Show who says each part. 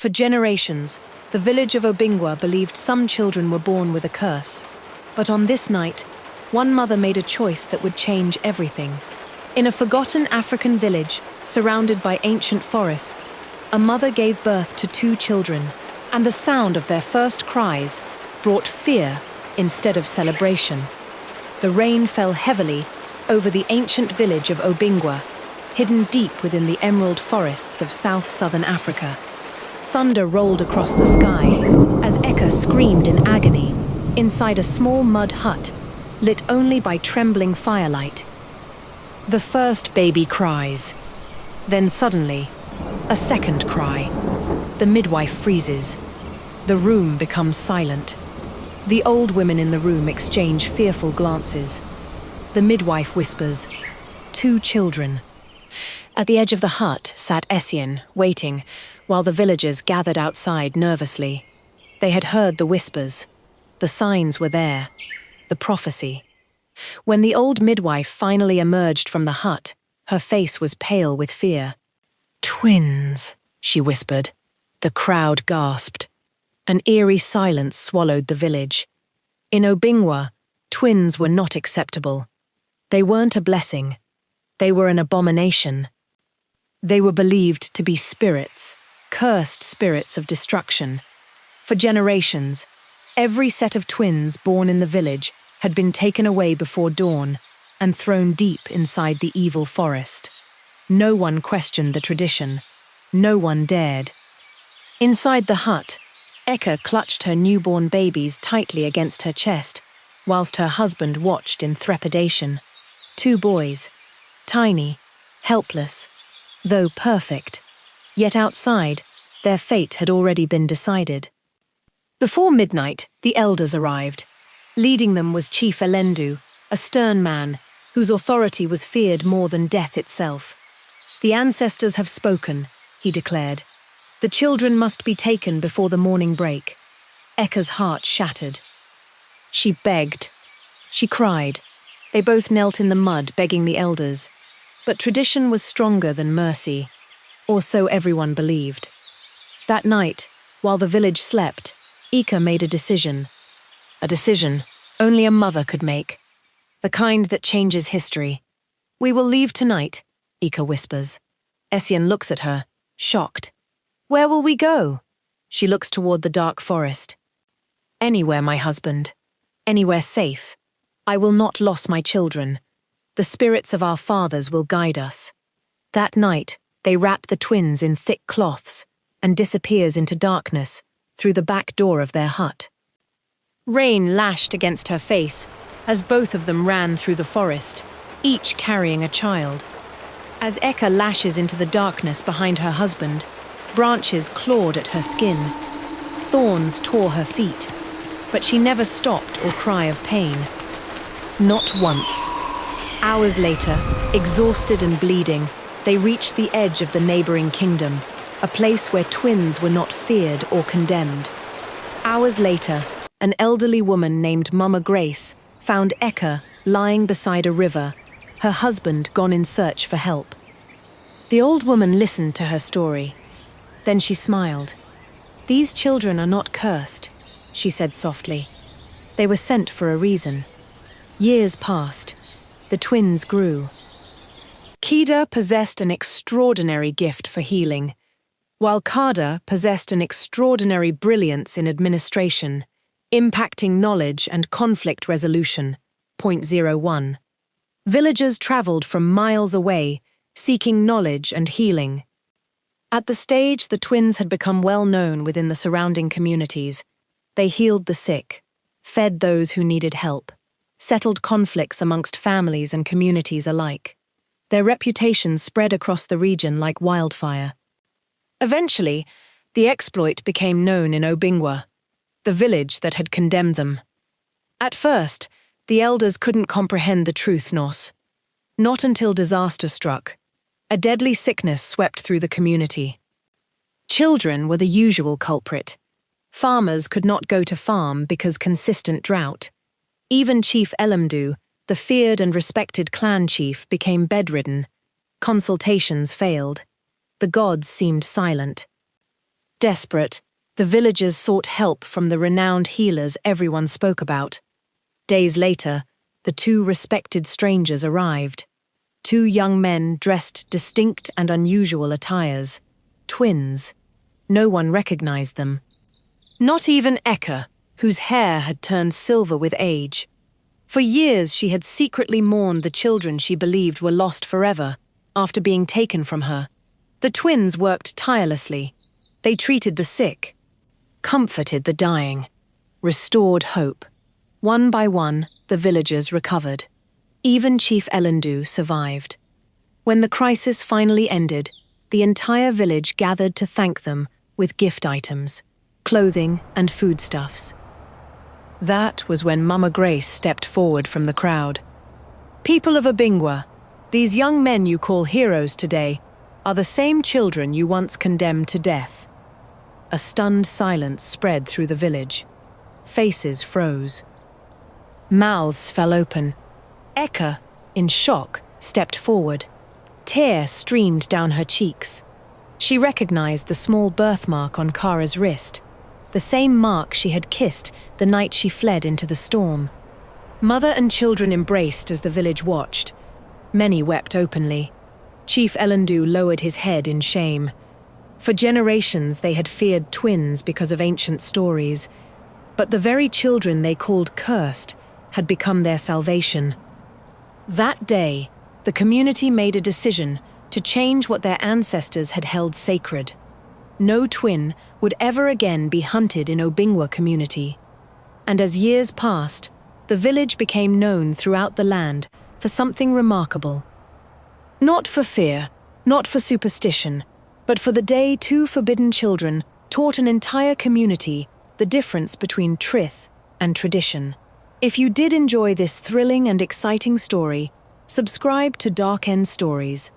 Speaker 1: For generations, the village of Obingwa believed some children were born with a curse. But on this night, one mother made a choice that would change everything. In a forgotten African village, surrounded by ancient forests, a mother gave birth to 2 children, and the sound of their first cries brought fear instead of celebration. The rain fell heavily over the ancient village of Obingwa, hidden deep within the emerald forests of southern Africa. Thunder rolled across the sky as Eka screamed in agony inside a small mud hut, lit only by trembling firelight. The first baby cries. Then suddenly, a second cry. The midwife freezes. The room becomes silent. The old women in the room exchange fearful glances. The midwife whispers, 2 children. At the edge of the hut sat Essien, waiting, while the villagers gathered outside nervously. They had heard the whispers. The signs were there. The prophecy. When the old midwife finally emerged from the hut, her face was pale with fear. "Twins," she whispered. The crowd gasped. An eerie silence swallowed the village. In Obingwa, twins were not acceptable. They weren't a blessing. They were an abomination. They were believed to be spirits, cursed spirits of destruction. For generations, every set of twins born in the village had been taken away before dawn and thrown deep inside the evil forest. No one questioned the tradition. No one dared. Inside the hut, Eka clutched her newborn babies tightly against her chest, whilst her husband watched in trepidation. 2 boys, tiny, helpless, though perfect. Yet outside, their fate had already been decided. Before midnight, the elders arrived. Leading them was Chief Elendu, a stern man whose authority was feared more than death itself. "The ancestors have spoken," he declared. "The children must be taken before the morning break." Eka's heart shattered. She begged. She cried. They both knelt in the mud, begging the elders. But tradition was stronger than mercy, or so everyone believed. That night, while the village slept, Eka made a decision. A decision only a mother could make. The kind that changes history. "We will leave tonight," Eka whispers. Essien looks at her, shocked. "Where will we go?" She looks toward the dark forest. "Anywhere, my husband. Anywhere safe. I will not lose my children. The spirits of our fathers will guide us." That night, they wrap the twins in thick cloths and disappears into darkness through the back door of their hut. Rain lashed against her face as both of them ran through the forest, each carrying a child. As Eka lashes into the darkness behind her husband, branches clawed at her skin. Thorns tore her feet, but she never stopped or cry of pain. Not once. Hours later, exhausted and bleeding, they reached the edge of the neighboring kingdom, a place where twins were not feared or condemned. Hours later, an elderly woman named Mama Grace found Eka lying beside a river, her husband gone in search for help. The old woman listened to her story. Then she smiled. "These children are not cursed," she said softly. "They were sent for a reason." Years passed. The twins grew. Kida possessed an extraordinary gift for healing, while Kada possessed an extraordinary brilliance in administration, impacting knowledge and conflict resolution. 0.01. Villagers traveled from miles away, seeking knowledge and healing. At the stage, the twins had become well known within the surrounding communities. They healed the sick, fed those who needed help, settled conflicts amongst families and communities alike. Their reputation spread across the region like wildfire. Eventually, the exploit became known in Obingwa, the village that had condemned them. At first, the elders couldn't comprehend the truth, Nos. Not until disaster struck. A deadly sickness swept through the community. Children were the usual culprit. Farmers could not go to farm because consistent drought. Even Chief Elemdu, the feared and respected clan chief, became bedridden. Consultations failed. The gods seemed silent. Desperate, the villagers sought help from the renowned healers everyone spoke about. Days later, the two respected strangers arrived. Two young men dressed distinct and unusual attires. Twins. No one recognized them. Not even Eka, whose hair had turned silver with age. For years she had secretly mourned the children she believed were lost forever, after being taken from her. The twins worked tirelessly. They treated the sick, comforted the dying, restored hope. One by one, the villagers recovered. Even Chief Elendu survived. When the crisis finally ended, the entire village gathered to thank them with gift items, clothing and foodstuffs. That was when Mama Grace stepped forward from the crowd. People of Obingwa, these young men you call heroes today are the same children you once condemned to death. A stunned silence spread through the village. Faces froze. Mouths fell open. Eka, in shock, stepped forward. Tear streamed down her cheeks. She recognized the small birthmark on Kara's wrist, the same mark she had kissed the night she fled into the storm. Mother and children embraced as the village watched. Many wept openly. Chief Elendu lowered his head in shame. For generations they had feared twins because of ancient stories, but the very children they called cursed had become their salvation. That day, the community made a decision to change what their ancestors had held sacred. No twin would ever again be hunted in Obingwa community. And as years passed, the village became known throughout the land for something remarkable. Not for fear, not for superstition, but for the day two forbidden children taught an entire community the difference between truth and tradition. If you did enjoy this thrilling and exciting story, subscribe to Dark End Stories.